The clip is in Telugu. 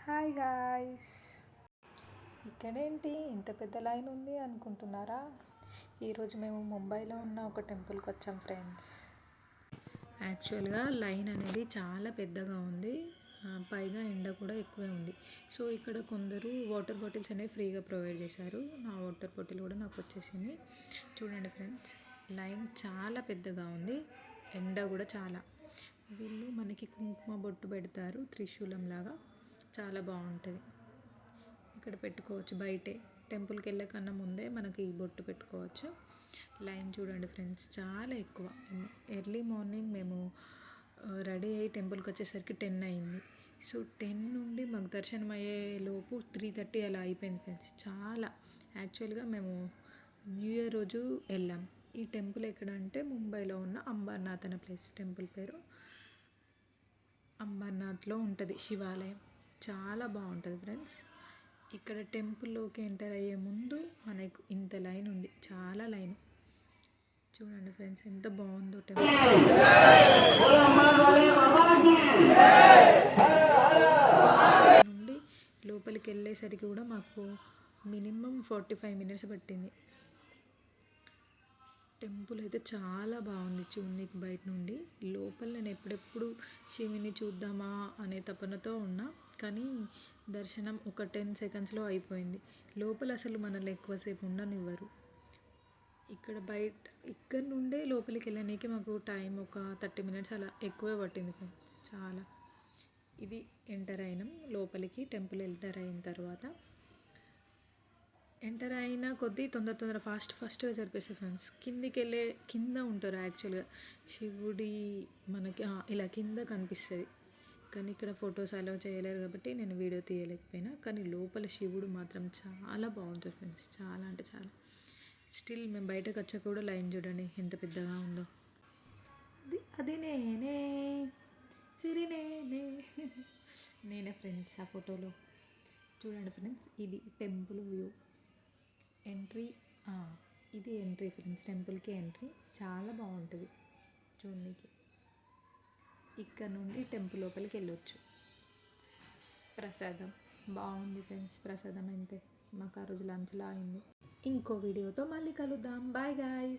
హాయ్ గాయ్స్, ఇక్కడేంటి ఇంత పెద్ద లైన్ ఉంది అనుకుంటున్నారా? ఈరోజు మేము ముంబైలో ఉన్న ఒక టెంపుల్కి వచ్చాం ఫ్రెండ్స్. యాక్చువల్గా లైన్ అనేది చాలా పెద్దగా ఉంది, పైగా ఎండ కూడా ఎక్కువే ఉంది. సో ఇక్కడ కొందరు వాటర్ బాటిల్స్ అనేవి ఫ్రీగా ప్రొవైడ్ చేశారు. నా వాటర్ బాటిల్ కూడా నాకు వచ్చేసింది. చూడండి ఫ్రెండ్స్, లైన్ చాలా పెద్దగా ఉంది, ఎండ కూడా చాలా. వీళ్ళు మనకి కుంకుమ బొట్టు పెడతారు త్రిశూలం లాగా, చాలా బాగుంటుంది. ఇక్కడ పెట్టుకోవచ్చు, బయటే టెంపుల్కి వెళ్ళే కన్నా ముందే మనకి ఈ బొట్టు పెట్టుకోవచ్చు. లైన్ చూడండి ఫ్రెండ్స్, చాలా ఎక్కువ. ఎర్లీ మార్నింగ్ మేము రెడీ అయ్యి టెంపుల్కి వచ్చేసరికి 10 అయింది. సో 10 నుండి మాకు దర్శనం అయ్యే లోపు 3:30 అలా అయిపోయింది ఫ్రెండ్స్. చాలా యాక్చువల్గా మేము న్యూ ఇయర్ రోజు వెళ్ళాం. ఈ టెంపుల్ ఎక్కడ అంటే ముంబైలో ఉన్న అంబర్నాథ్ అనే ప్లేస్. టెంపుల్ పేరు అంబర్నాథ్లో ఉంటుంది శివాలయం. చాలా బాగుంటుంది ఫ్రెండ్స్. ఇక్కడ టెంపుల్లోకి ఎంటర్ అయ్యే ముందు మనకు ఇంత లైన్ ఉంది, చాలా లైన్. చూడండి ఫ్రెండ్స్, ఎంత బాగుందో టెంపుల్. నుండి లోపలికి వెళ్ళేసరికి కూడా మాకు మినిమం 45 మినిట్స్ పట్టింది. టెంపుల్ అయితే చాలా బాగుంది చూడడానికి బయట నుండి. లోపల నేను ఎప్పుడెప్పుడు శివుని చూద్దామా అనే తపనతో ఉన్నా, కానీ దర్శనం ఒక 10 సెకండ్స్లో అయిపోయింది. లోపల అసలు మనల్ని ఎక్కువసేపు ఉండనివ్వరు. ఇక్కడ నుండే లోపలికి వెళ్ళడానికి మాకు టైం ఒక 30 మినిట్స్ అలా ఎక్కువే పట్టింది ఫ్రెండ్స్. చాలా ఇది ఎంటర్ అయినాం లోపలికి. టెంపుల్ ఎంటర్ అయిన తర్వాత ఎంటర్ అయిన కొద్దీ తొందర ఫాస్ట్గా జరిపేసే ఫ్రెండ్స్. కింద ఉంటారు యాక్చువల్గా శివుడి, మనకి ఇలా కింద కనిపిస్తుంది. కానీ ఇక్కడ ఫొటోస్ అలౌ చేయలేరు కాబట్టి నేను వీడియో తీయలేకపోయినా. కానీ లోపల శివుడు మాత్రం చాలా బాగుంటుంది ఫ్రెండ్స్, చాలా అంటే చాలా. స్టిల్ మేము బయటకు వచ్చాక కూడా లైన్ చూడండి ఎంత పెద్దగా ఉందో. అది నేనే నేనే ఫ్రెండ్స్ ఆ ఫోటోలో. చూడండి ఫ్రెండ్స్, ఇది టెంపుల్ వ్యూ. ఎంట్రీ ఇది ఎంట్రీ ఫ్రెండ్స్, టెంపుల్కి ఎంట్రీ. చాలా బాగుంటుంది చూడడానికి. ఇక్కడ నుండి టెంపుల్ లోపలికి వెళ్ళొచ్చు. ప్రసాదం బాగుంది ఫ్రెండ్స్, ప్రసాదం అయితే మాకు ఆ రోజు లంచ్లా అయింది. ఇంకో వీడియోతో మళ్ళీ కలుద్దాం. Bye guys.